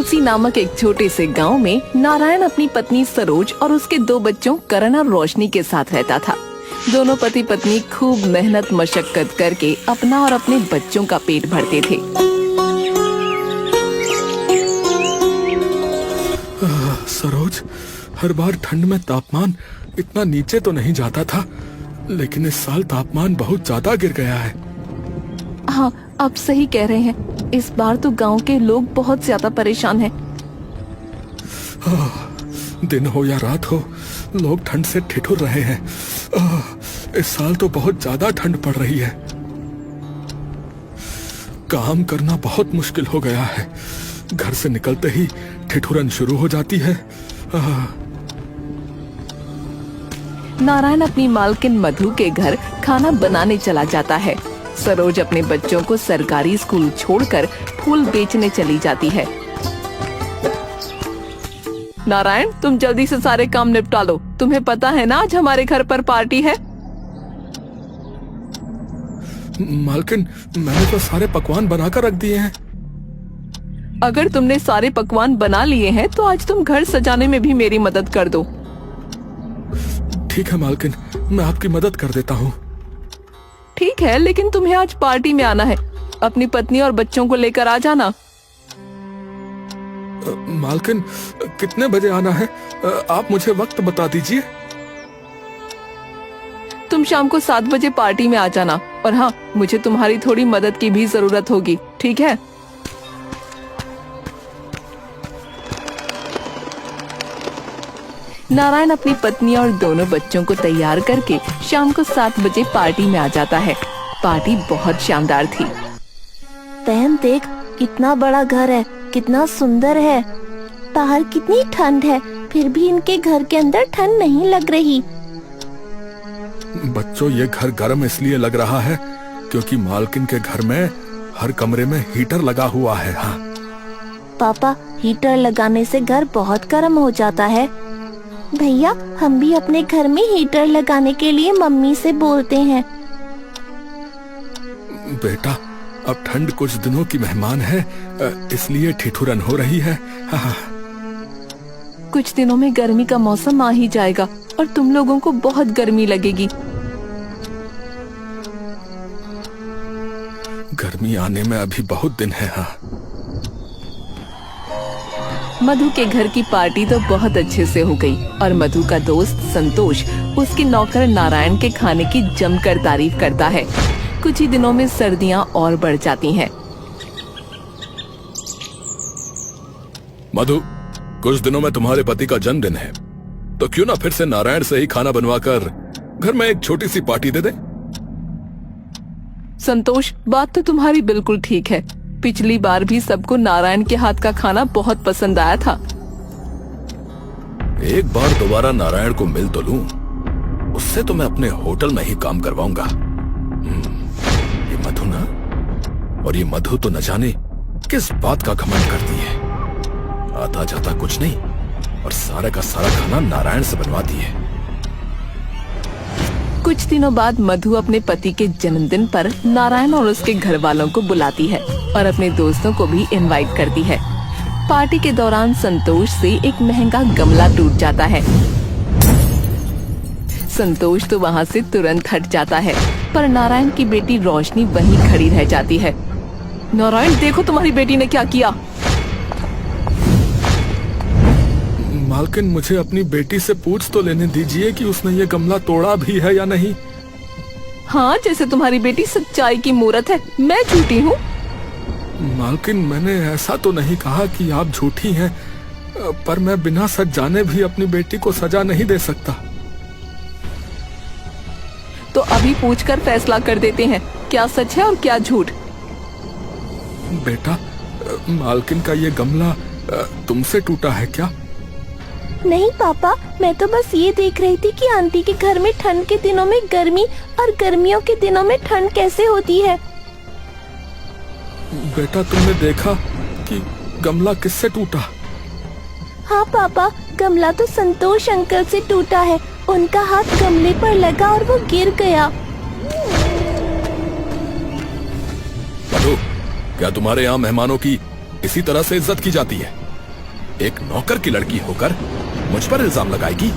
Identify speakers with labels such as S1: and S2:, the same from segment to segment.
S1: तुलसी नामक एक छोटे से गांव में नारायण अपनी पत्नी सरोज और उसके 2 बच्चों करण और रोशनी के साथ रहता था। दोनों पति पत्नी खूब मेहनत मशक्कत करके अपना और अपने बच्चों का पेट भरते थे।
S2: सरोज, हर बार ठंड में तापमान इतना नीचे तो नहीं जाता था, लेकिन इस साल तापमान बहुत ज्यादा गिर गया है।
S1: हाँ, आप सही कह रहे हैं। इस बार तो गांव के लोग बहुत ज्यादा परेशान हैं।
S2: दिन हो या रात हो, लोग ठंड से ठिठुर रहे हैं। इस साल तो बहुत ज्यादा ठंड पड़ रही है। काम करना बहुत मुश्किल हो गया है। घर से निकलते ही ठिठुरन शुरू हो जाती है।
S1: नारायण अपनी मालकिन मधु के घर खाना बनाने चला जाता है। सरोज अपने बच्चों को सरकारी स्कूल छोड़कर फूल बेचने चली जाती है। नारायण, तुम जल्दी से सारे काम निपटा लो। तुम्हें पता है ना आज हमारे घर पर पार्टी है।
S2: मालकिन, मैंने तो सारे पकवान बनाकर रख दिए हैं।
S1: अगर तुमने सारे पकवान बना लिए हैं तो आज तुम घर सजाने में भी मेरी मदद कर दो।
S2: ठीक है मालकिन, मैं आपकी मदद कर देता हूँ।
S1: ठीक है, लेकिन तुम्हें आज पार्टी में आना है। अपनी पत्नी और बच्चों को लेकर आ जाना।
S2: मालकिन, कितने बजे आना है? आप मुझे वक्त बता दीजिए।
S1: तुम शाम को 7 बजे पार्टी में आ जाना। और हाँ, मुझे तुम्हारी थोड़ी मदद की भी जरूरत होगी, ठीक है? नारायण अपनी पत्नी और दोनों बच्चों को तैयार करके शाम को 7 बजे पार्टी में आ जाता है। पार्टी बहुत शानदार थी।
S3: बहन देख, कितना बड़ा घर है, कितना सुंदर है। बाहर कितनी ठंड है, फिर भी इनके घर के अंदर ठंड नहीं लग रही।
S2: बच्चों, ये घर गर्म इसलिए लग रहा है क्योंकि मालकिन के घर में हर कमरे में हीटर लगा हुआ है। हाँ
S3: पापा, हीटर लगाने से घर बहुत गर्म हो जाता है। भैया, हम भी अपने घर में हीटर लगाने के लिए मम्मी से बोलते हैं।
S2: बेटा, अब ठंड कुछ दिनों की मेहमान है, इसलिए ठिठुरन हो रही है। हाँ।
S1: कुछ दिनों में गर्मी का मौसम आ ही जाएगा और तुम लोगों को बहुत गर्मी लगेगी।
S2: गर्मी आने में अभी बहुत दिन है। हाँ।
S1: मधु के घर की पार्टी तो बहुत अच्छे से हो गई और मधु का दोस्त संतोष उसके नौकर नारायण के खाने की जमकर तारीफ करता है। कुछ ही दिनों में सर्दियां और बढ़ जाती हैं।
S2: मधु, कुछ दिनों में तुम्हारे पति का जन्मदिन है, तो क्यों ना फिर से नारायण से ही खाना बनवाकर घर में एक छोटी सी पार्टी दे दे।
S1: संतोष, बात तो तुम्हारी बिल्कुल ठीक है। पिछली बार भी सबको नारायण के हाथ का खाना बहुत पसंद आया था।
S2: एक बार दोबारा नारायण को मिल तो लूं, उससे तो मैं अपने होटल में ही काम करवाऊंगा। ये मधु ना, और ये मधु तो न जाने किस बात का घमंड करती है। आता जाता कुछ नहीं और सारा का सारा खाना नारायण से बनवाती है।
S1: कुछ दिनों बाद मधु अपने पति के जन्मदिन पर नारायण और उसके घर वालों को बुलाती है और अपने दोस्तों को भी इनवाइट करती है। पार्टी के दौरान संतोष से एक महंगा गमला टूट जाता है। संतोष तो वहाँ से तुरंत हट जाता है, पर नारायण की बेटी रोशनी वहीं खड़ी रह जाती है। नारायण, देखो तुम्हारी बेटी ने क्या किया।
S2: मालकिन, मुझे अपनी बेटी से पूछ तो लेने दीजिए कि उसने ये गमला तोड़ा भी है या नहीं।
S1: हाँ, जैसे तुम्हारी बेटी सच्चाई की मूरत है, मैं झूठी हूँ।
S2: मालकिन, मैंने ऐसा तो नहीं कहा कि आप झूठी हैं, पर मैं बिना सच जाने भी अपनी बेटी को सजा नहीं दे सकता।
S1: तो अभी पूछकर फैसला कर देते हैं, क्या सच है और क्या झूठ।
S2: बेटा, मालकिन का ये गमला तुमसे टूटा है क्या?
S3: नहीं पापा, मैं तो बस ये देख रही थी कि आंटी के घर में ठंड के दिनों में गर्मी और गर्मियों के दिनों में ठंड कैसे होती है।
S2: बेटा, तुमने देखा कि गमला किससे टूटा?
S3: हाँ पापा, गमला तो संतोष अंकल से टूटा है। उनका हाथ गमले पर लगा और वो गिर गया।
S2: मधु, क्या तुम्हारे यहाँ मेहमानों की इसी तरह से इज्जत की जाती है? एक नौकर की लड़की होकर मुझ पर इल्जाम लगाएगी?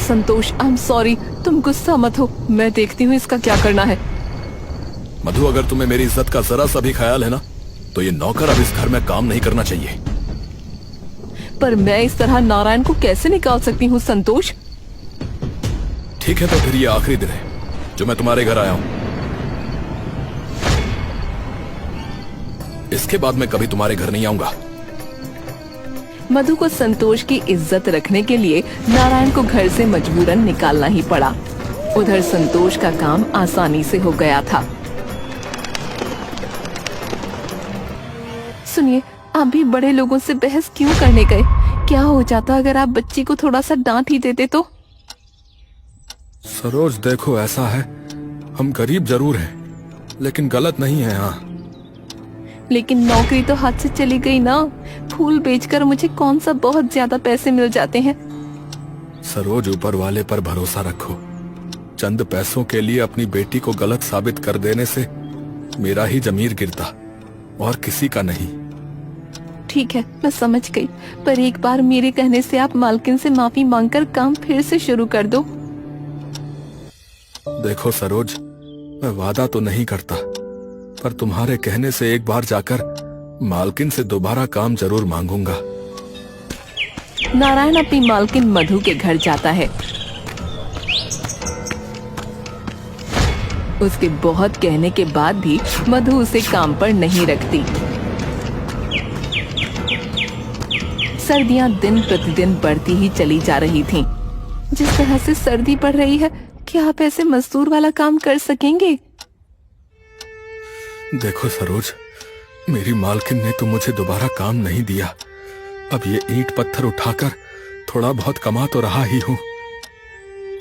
S1: संतोष, आई एम सॉरी, तुम गुस्सा मत हो, मैं देखती हूँ इसका क्या करना है।
S2: मधु, अगर तुम्हें मेरी इज्जत का जरा सा भी ख्याल है ना, तो ये नौकर अब इस घर में काम नहीं करना चाहिए।
S1: पर मैं इस तरह नारायण को कैसे निकाल सकती हूँ संतोष?
S2: ठीक है, तो फिर ये आखिरी दिन है जो मैं तुम्हारे घर आया हूं। इसके बाद मैं कभी तुम्हारे घर नहीं आऊंगा।
S1: मधु को संतोष की इज्जत रखने के लिए नारायण को घर से मजबूरन निकालना ही पड़ा। उधर संतोष का काम आसानी से हो गया था। सुनिए, आप भी बड़े लोगों से बहस क्यों करने गए? क्या हो जाता अगर आप बच्ची को थोड़ा सा डांट ही देते तो?
S2: सरोज, देखो ऐसा है, हम गरीब जरूर हैं, लेकिन गलत नहीं है। हाँ,
S1: लेकिन नौकरी तो हाथ से चली गई ना। फूल बेचकर मुझे कौन सा बहुत ज्यादा पैसे मिल जाते हैं।
S2: सरोज, ऊपर वाले पर भरोसा रखो। चंद पैसों के लिए अपनी बेटी को गलत साबित कर देने से मेरा ही जमीर गिरता और किसी का नहीं।
S1: ठीक है, मैं समझ गई, पर एक बार मेरे कहने से आप मालकिन से माफी मांगकर काम फिर से शुरू कर दो।
S2: देखो सरोज, मैं वादा तो नहीं करता, पर तुम्हारे कहने से एक बार जाकर मालकिन से दोबारा काम जरूर मांगूंगा।
S1: नारायण अपनी मालकिन मधु के घर जाता है। उसके बहुत कहने के बाद भी मधु उसे काम पर नहीं रखती। सर्दियां दिन प्रतिदिन बढ़ती ही चली जा रही थीं। जिस तरह से सर्दी बढ़ रही है, क्या आप ऐसे मजदूर वाला काम कर सकेंगे?
S2: देखो सरोज, मेरी मालकिन ने तो मुझे दोबारा काम नहीं दिया। अब ये ईंट पत्थर उठाकर थोड़ा बहुत कमा तो रहा ही हूँ।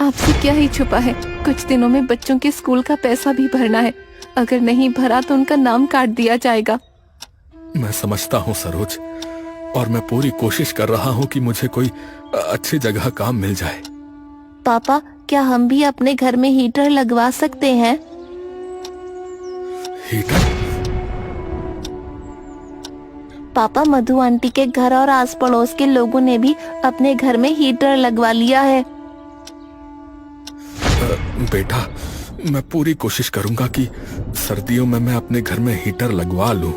S1: आपसे क्या ही छुपा है, कुछ दिनों में बच्चों के स्कूल का पैसा भी भरना है। अगर नहीं भरा तो उनका नाम काट दिया जाएगा।
S2: मैं समझता हूँ सरोज, और मैं पूरी कोशिश कर रहा हूँ कि मुझे कोई अच्छी जगह काम मिल जाए।
S3: पापा, क्या हम भी अपने घर में हीटर लगवा सकते हैं?
S2: हीटर?
S3: पापा, मधु आंटी के घर और आस पड़ोस के लोगों ने भी अपने घर में हीटर लगवा लिया है।
S2: बेटा, मैं पूरी कोशिश करूंगा कि सर्दियों में मैं अपने घर में हीटर लगवा लूं।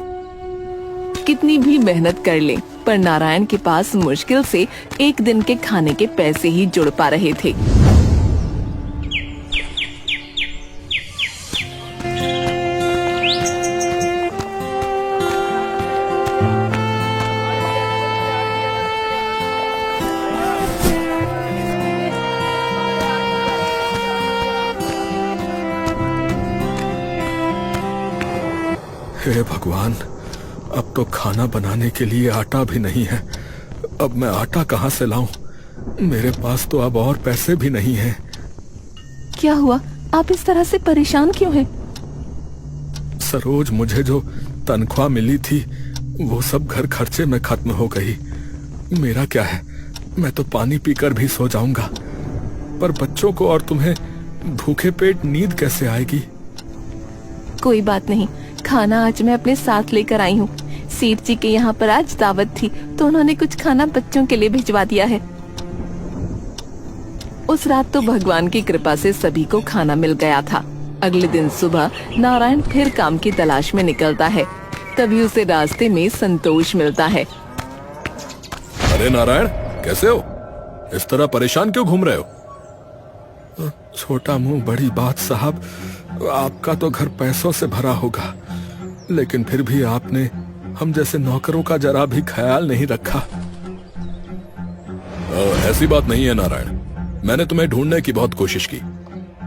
S1: कितनी भी मेहनत कर ले, पर नारायण के पास मुश्किल से एक दिन के खाने के पैसे ही जुड़ पा रहे थे।
S2: हे भगवान, अब तो खाना बनाने के लिए आटा भी नहीं है। अब मैं आटा कहाँ से लाऊं? मेरे पास तो अब और पैसे भी नहीं हैं।
S1: क्या हुआ? आप इस तरह से परेशान क्यों हैं?
S2: सरोज, मुझे जो तनख्वाह मिली थी वो सब घर खर्चे में खत्म हो गई। मेरा क्या है, मैं तो पानी पीकर भी सो जाऊंगा, पर बच्चों को और तुम्हें भूखे पेट नींद कैसे आएगी?
S1: कोई बात नहीं, खाना आज मैं अपने साथ लेकर आई हूँ। सेठ जी के यहाँ पर आज दावत थी, तो उन्होंने कुछ खाना बच्चों के लिए भिजवा दिया है। उस रात तो भगवान की कृपा से सभी को खाना मिल गया था। अगले दिन सुबह नारायण फिर काम की तलाश में निकलता है। तभी उसे रास्ते में संतोष मिलता है।
S2: अरे नारायण, कैसे हो? इस तरह परेशान क्यों घूम रहे हो? छोटा मुंह बड़ी बात साहब, आपका तो घर पैसों से भरा होगा, लेकिन फिर भी आपने हम जैसे नौकरों का जरा भी ख्याल नहीं रखा। ऐसी बात नहीं है नारायण, मैंने तुम्हें ढूंढने की बहुत कोशिश की।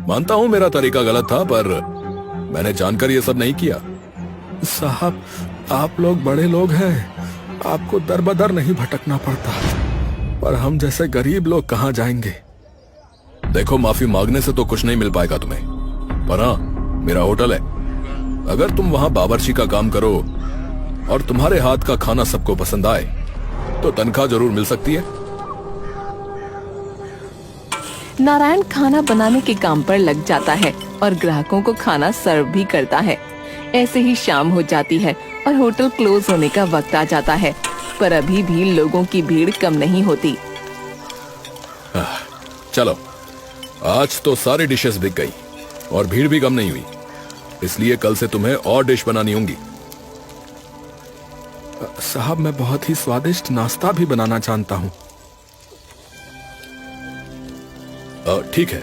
S2: मानता हूं मेरा तरीका गलत था, पर मैंने जानकर ये सब नहीं किया। साहब, आप लोग बड़े लोग हैं, आपको दर बदर नहीं भटकना पड़ता, पर हम जैसे गरीब लोग कहां जाएंगे? देखो, माफी मांगने से तो कुछ नहीं मिल पाएगा तुम्हें, पर हाँ, मेरा होटल है। अगर तुम वहां बावर्ची का काम करो और तुम्हारे हाथ का खाना सबको पसंद आए, तो तनख्वाह जरूर मिल सकती है।
S1: नारायण खाना बनाने के काम पर लग जाता है और ग्राहकों को खाना सर्व भी करता है। ऐसे ही शाम हो जाती है और होटल क्लोज होने का वक्त आ जाता है। पर अभी भी लोगों की भीड़ कम नहीं होती।
S2: चलो, आज तो सारी डिशेस बिक गई और भीड़ भी कम नहीं हुई, इसलिए कल से तुम्हें और डिश बनानी होंगी।
S4: साहब, मैं बहुत ही स्वादिष्ट नाश्ता भी बनाना जानता हूँ।
S2: ठीक है,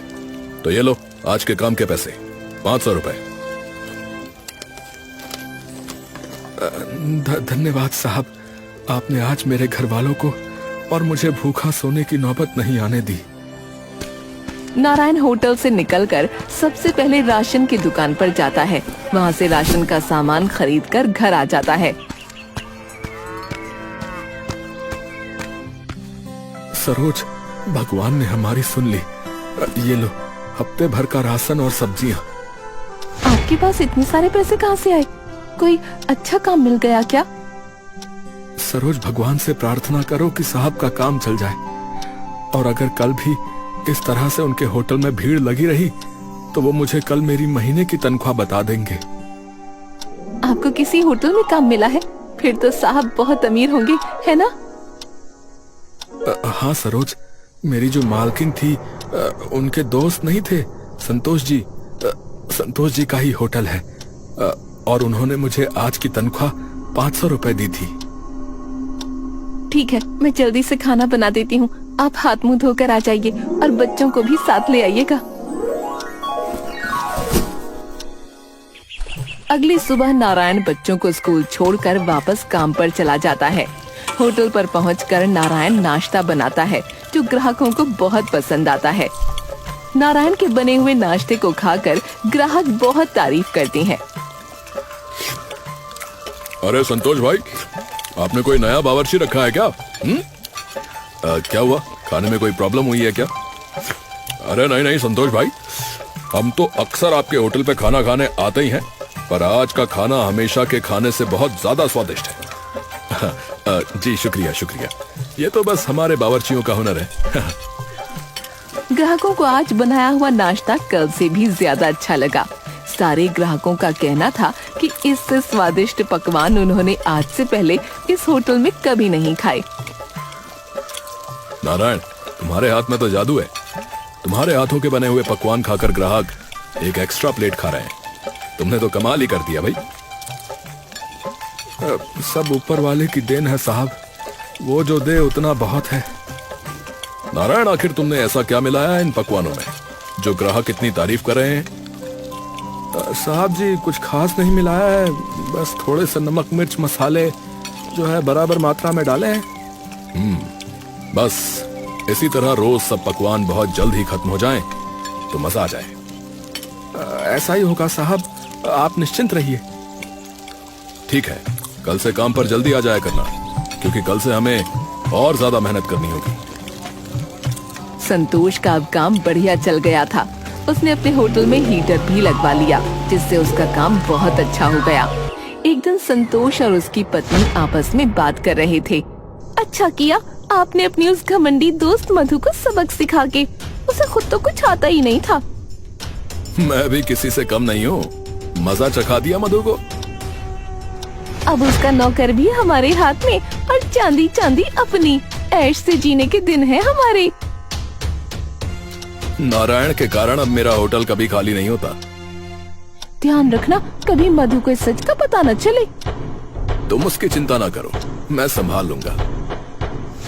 S2: तो ये लो आज के काम के पैसे, 500 रुपए।
S4: धन्यवाद साहब, आपने आज मेरे घर वालों को और मुझे भूखा सोने की नौबत नहीं आने दी।
S1: नारायण होटल से निकलकर सबसे पहले राशन की दुकान पर जाता है। वहाँ से राशन का सामान खरीदकर घर आ जाता है।
S4: सरोज, भगवान ने हमारी सुन ली। ये लो, हफ्ते भर का राशन और सब्जियाँ।
S1: आपके पास इतने सारे पैसे कहाँ से आए? कोई अच्छा काम मिल गया क्या?
S4: सरोज, भगवान से प्रार्थना करो कि साहब का काम चल जाए, और अगर कल भी इस तरह से उनके होटल में भीड़ लगी रही तो वो मुझे कल मेरी महीने की तनख्वाह बता देंगे।
S1: आपको किसी होटल में काम मिला है? फिर तो साहब बहुत अमीर होंगे, है ना?
S4: हाँ सरोज, मेरी जो मालकिन थी उनके दोस्त नहीं थे संतोष जी? संतोष जी का ही होटल है, और उन्होंने मुझे आज की तनख्वाह 500 रुपए दी थी।
S1: ठीक है, मैं जल्दी से खाना बना देती हूँ। आप हाथ मुंह धोकर आ जाइए और बच्चों को भी साथ ले आइएगा। अगली सुबह नारायण बच्चों को स्कूल छोड़कर वापस काम पर चला जाता है। होटल पर पहुंचकर नारायण नाश्ता बनाता है जो ग्राहकों को बहुत पसंद आता है। नारायण के बने हुए नाश्ते को खाकर ग्राहक बहुत तारीफ करते हैं।
S2: अरे संतोष भाई, आपने कोई नया बावर्ची रखा है क्या? क्या हुआ, खाने में कोई प्रॉब्लम हुई है क्या? अरे नहीं नहीं संतोष भाई, हम तो अक्सर आपके होटल पे खाना खाने आते ही हैं, पर आज का खाना हमेशा के खाने से बहुत ज्यादा स्वादिष्ट है। जी शुक्रिया शुक्रिया, ये तो बस हमारे बावर्चियों का हुनर है।
S1: ग्राहकों को आज बनाया हुआ नाश्ता कल से भी ज्यादा अच्छा लगा। सारे ग्राहकों का कहना था कि इससे स्वादिष्ट पकवान उन्होंने आज से पहले इस होटल में कभी नहीं खाए।
S2: नारायण, तुम्हारे हाथ में तो जादू है। तुम्हारे हाथों के बने हुए पकवान खाकर ग्राहक एक एक्स्ट्रा प्लेट खा रहे हैं। तुमने तो कमाल ही कर दिया भाई।
S4: सब ऊपर वाले की देन है साहब, वो जो दे उतना बहुत है।
S2: नारायण, आखिर तुमने ऐसा क्या मिलाया है इन पकवानों में जो ग्राहक इतनी तारीफ कर रहे हैं?
S4: साहब जी, कुछ खास नहीं मिलाया है, बस थोड़े से नमक मिर्च मसाले जो है बराबर मात्रा में डाले हैं।
S2: बस इसी तरह रोज सब पकवान बहुत जल्द ही खत्म हो जाएं तो मजा आ जाए।
S4: ऐसा ही होगा साहब, आप निश्चिंत रहिए।
S2: ठीक है, कल से काम पर जल्दी आ जाया करना, क्योंकि कल से हमें और ज्यादा मेहनत करनी होगी।
S1: संतोष का अब काम बढ़िया चल गया था। उसने अपने होटल में हीटर भी लगवा लिया, जिससे उसका काम बहुत अच्छा हो गया। एक दिन संतोष और उसकी पत्नी आपस में बात कर रहे थे। अच्छा किया आपने अपनी उस घमंडी दोस्त मधु को सबक सिखा के, उसे खुद तो कुछ आता ही नहीं था।
S2: मैं भी किसी से कम नहीं हूँ, मजा चखा दिया मधु को।
S1: अब उसका नौकर भी हमारे हाथ में, और चांदी चांदी अपनी। ऐश से जीने के दिन है हमारे।
S2: नारायण के कारण अब मेरा होटल कभी खाली नहीं होता।
S1: ध्यान रखना कभी मधु को इस सच का पता न चले।
S2: तुम उसकी चिंता ना करो, मैं संभाल लूंगा।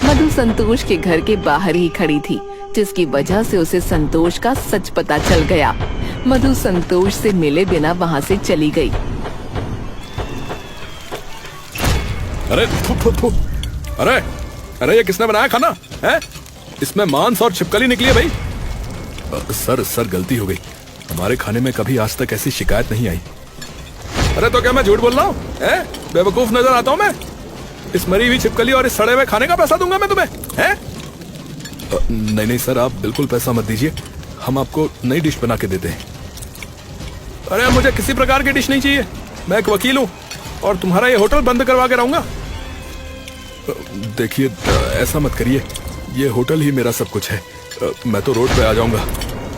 S1: मधु संतोष के घर के बाहर ही खड़ी थी, जिसकी वजह से उसे संतोष का सच पता चल गया। मधु संतोष से मिले बिना वहाँ से चली गई।
S2: अरे थु, थु, थु। अरे अरे, ये किसने बनाया खाना है? इसमें मांस और छिपकली निकली है भाई। सर गलती हो गई, हमारे खाने में कभी आज तक ऐसी शिकायत नहीं आई। अरे तो क्या मैं झूठ बोल रहा हूँ? बेवकूफ नजर आता हूँ मैं? इस मरी हुई छिपकली और इस सड़े हुए खाने का पैसा दूंगा मैं तुम्हें, हैं? नहीं नहीं सर, आप बिल्कुल पैसा मत दीजिए, हम आपको नई डिश बना के देते हैं। अरे मुझे किसी प्रकार की डिश नहीं चाहिए, मैं एक वकील हूँ और तुम्हारा ये होटल बंद करवा के रहूंगा। देखिए ऐसा मत करिए, ये होटल ही मेरा सब कुछ है। मैं तो रोड पे आ जाऊंगा,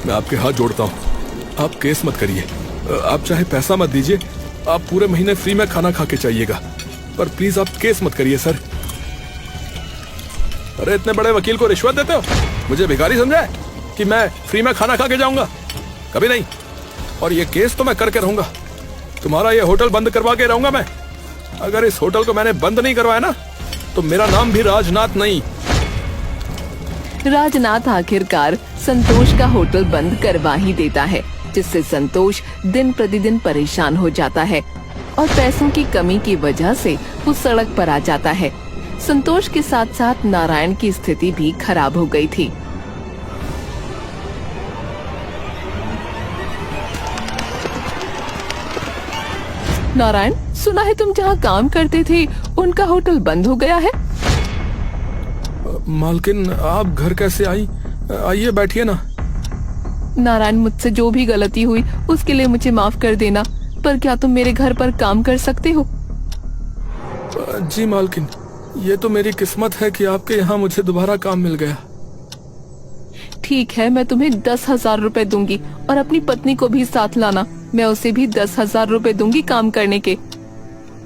S2: मैं आपके हाथ जोड़ता हूँ, आप केस मत करिए। आप चाहे पैसा मत दीजिए, आप पूरे महीने फ्री में खाना खा के चाहिएगा, पर प्लीज आप केस मत करिए सर। अरे इतने बड़े वकील को रिश्वत देते हो? मुझे भिखारी समझा है कि मैं फ्री में खाना खा के जाऊंगा? कभी नहीं। और ये केस तो मैं करके रहूंगा। तुम्हारा ये होटल बंद करवा के रहूंगा मैं। अगर इस होटल को मैंने बंद नहीं करवाया ना, तो मेरा नाम भी राजनाथ नहीं।
S1: राजनाथ आखिरकार संतोष का होटल बंद करवा ही देता है, जिससे संतोष दिन प्रतिदिन परेशान हो जाता है और पैसों की कमी की वजह से वो सड़क पर आ जाता है। संतोष के साथ साथ नारायण की स्थिति भी खराब हो गई थी। नारायण, सुना है तुम जहाँ काम करते थे उनका होटल बंद हो गया है?
S4: मालकिन, आप घर कैसे आई? आइए बैठिए ना।
S1: नारायण, मुझसे जो भी गलती हुई उसके लिए मुझे माफ कर देना, पर क्या तुम मेरे घर पर काम कर सकते हो?
S4: जी मालकिन, ये तो मेरी किस्मत है कि आपके यहाँ मुझे दोबारा काम मिल गया।
S1: ठीक है, मैं तुम्हें 10,000 रुपए दूंगी और अपनी पत्नी को भी साथ लाना। मैं उसे भी 10,000 रुपए दूंगी काम करने के।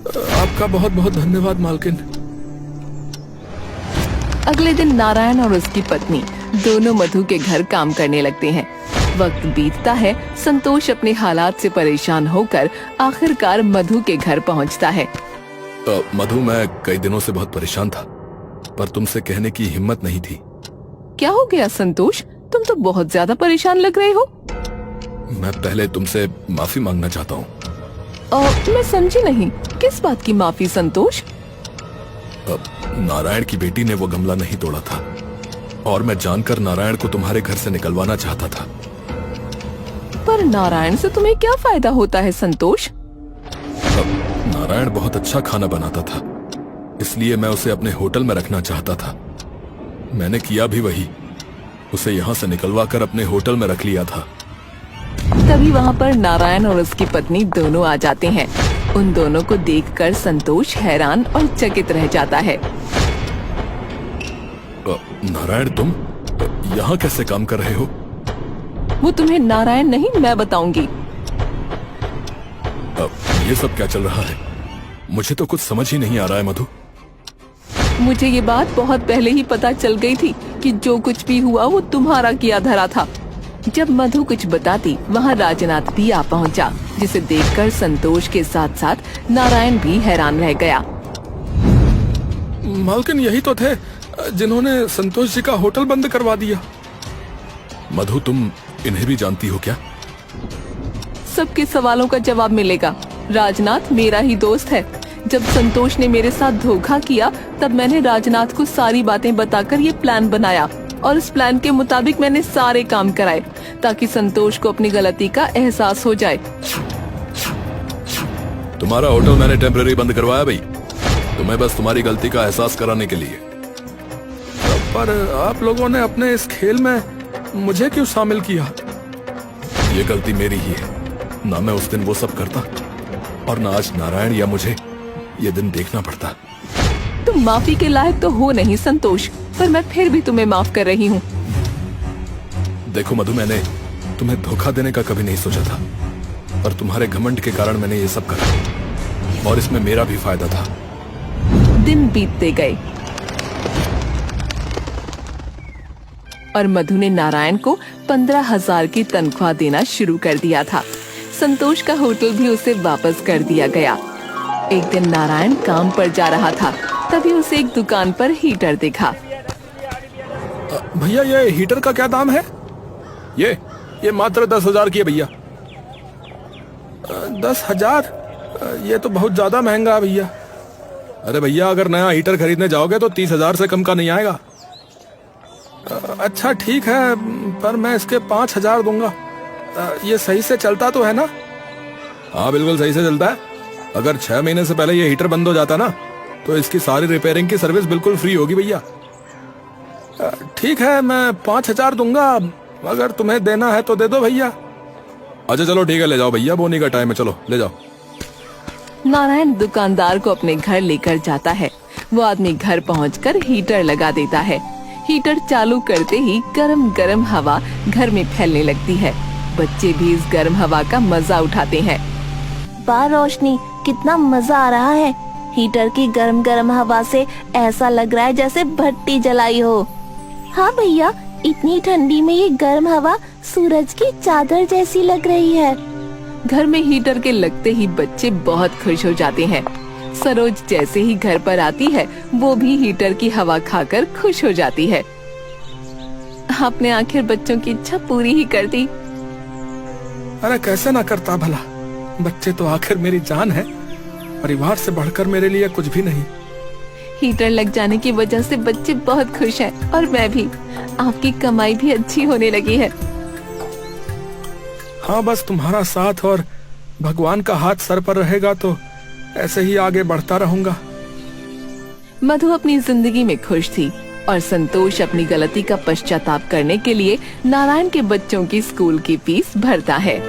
S4: आपका बहुत बहुत धन्यवाद मालकिन।
S1: अगले दिन नारायण और उसकी पत्नी दोनों मधु के घर काम करने लगते हैं। वक्त बीतता है, संतोष अपने हालात से परेशान होकर आखिरकार मधु के घर पहुंचता है।
S2: मधु, मैं कई दिनों से बहुत परेशान था, पर तुमसे कहने की हिम्मत नहीं थी।
S1: क्या हो गया संतोष? तुम तो बहुत ज्यादा परेशान लग रहे हो।
S2: मैं पहले तुमसे माफी मांगना चाहता हूँ।
S1: मैं समझी नहीं, किस बात की माफी संतोष?
S2: नारायण की बेटी ने वो गमला नहीं तोड़ा था और मैं जानकर नारायण को तुम्हारे घर से निकलवाना चाहता था।
S1: पर नारायण से तुम्हें क्या फायदा होता है संतोष?
S2: नारायण बहुत अच्छा खाना बनाता था, इसलिए मैं उसे अपने होटल में रखना चाहता था। मैंने किया भी वही, उसे यहाँ से निकलवा कर अपने होटल में रख लिया था।
S1: तभी वहाँ पर नारायण और उसकी पत्नी दोनों आ जाते हैं। उन दोनों को देखकर संतोष हैरान और चकित रह जाता है।
S2: नारायण, तुम यहाँ कैसे काम कर रहे हो?
S1: वो तुम्हें नारायण नहीं, मैं बताऊंगी।
S2: ये सब क्या चल रहा है? मुझे तो कुछ समझ ही नहीं आ रहा है मधु।
S1: मुझे ये बात बहुत पहले ही पता चल गई थी कि जो कुछ भी हुआ वो तुम्हारा किया धरा था। जब मधु कुछ बताती, वहाँ राजनाथ भी आ पहुँचा, जिसे देखकर संतोष के साथ साथ नारायण भी हैरान रह गया।
S4: मालकिन, यही तो थे जिन्होंने संतोष जी का होटल बंद करवा दिया।
S2: मधु, तुम इन्हें भी जानती हो क्या?
S1: सबके सवालों का जवाब मिलेगा। राजनाथ मेरा ही दोस्त है। जब संतोष ने मेरे साथ धोखा किया, तब मैंने राजनाथ को सारी बातें बताकर ये प्लान बनाया और इस प्लान के मुताबिक मैंने सारे काम कराए ताकि संतोष को अपनी गलती का एहसास हो जाए।
S2: तुम्हारा होटल मैंने टेम्पररी बंद करवाया भाई, तुम्हें बस तुम्हारी गलती का एहसास कराने के लिए।
S4: पर आप लोगों ने अपने इस खेल में मुझे क्यों शामिल किया?
S2: ये गलती मेरी ही है। ना मैं उस दिन वो सब करता और ना आज नारायण या मुझे ये दिन देखना पड़ता।
S1: तुम माफी के लायक तो हो नहीं संतोष, पर मैं फिर भी तुम्हें माफ कर रही हूँ।
S2: देखो मधु, मैंने तुम्हें धोखा देने का कभी नहीं सोचा था, पर तुम्हारे घमंड के कारण मैंने ये सब करा और इसमें मेरा भी फायदा था।
S1: दिन बीतते गए और मधु ने नारायण को 15,000 की तनख्वाह देना शुरू कर दिया था। संतोष का होटल भी उसे वापस कर दिया गया। एक दिन नारायण काम पर जा रहा था, तभी उसे एक दुकान पर हीटर दिखा।
S4: भैया, ये हीटर का क्या दाम है?
S2: ये मात्र 10,000 की है भैया।
S4: 10,000? ये तो बहुत ज्यादा महंगा है भैया।
S2: अरे भैया, अगर नया हीटर खरीदने जाओगे तो 30,000 से कम का नहीं आएगा।
S4: अच्छा ठीक है, पर मैं इसके 5,000 दूंगा। ये सही से चलता तो है ना?
S2: हाँ, बिल्कुल सही से चलता है। अगर 6 महीने से पहले ये हीटर बंद हो जाता ना, तो इसकी सारी रिपेयरिंग की सर्विस बिल्कुल फ्री होगी भैया।
S4: ठीक है, मैं 5,000 दूंगा। अगर तुम्हें देना है तो दे दो भैया।
S2: अच्छा चलो ठीक है, ले जाओ भैया, बोनी का टाइम है, चलो ले जाओ।
S1: नारायण दुकानदार को अपने घर लेकर जाता है। वो आदमी घर पहुंचकर हीटर लगा देता है। हीटर चालू करते ही गरम गरम हवा घर में फैलने लगती है। बच्चे भी इस गर्म हवा का मजा उठाते हैं।
S3: वाह रोशनी, कितना मजा आ रहा है। हीटर की गरम गरम हवा से ऐसा लग रहा है जैसे भट्टी जलाई हो। हाँ भैया, इतनी ठंडी में ये गर्म हवा सूरज की चादर जैसी लग रही है।
S1: घर में हीटर के लगते ही बच्चे बहुत खुश हो जाते हैं। सरोज जैसे ही घर पर आती है वो भी हीटर की हवा खाकर खुश हो जाती है। आपने आखिर बच्चों की इच्छा पूरी ही कर दी।
S4: अरे कैसे ना करता भला, बच्चे तो आखिर मेरी जान है, परिवार से बढ़कर मेरे लिए कुछ भी नहीं।
S1: हीटर लग जाने की वजह से बच्चे बहुत खुश हैं और मैं भी। आपकी कमाई भी अच्छी होने लगी है।
S4: हाँ, बस तुम्हारा साथ और भगवान का हाथ सर पर रहेगा तो ऐसे ही आगे बढ़ता रहूंगा।
S1: मधु अपनी जिंदगी में खुश थी और संतोष अपनी गलती का पश्चाताप करने के लिए नारायण के बच्चों की स्कूल की फीस भरता है।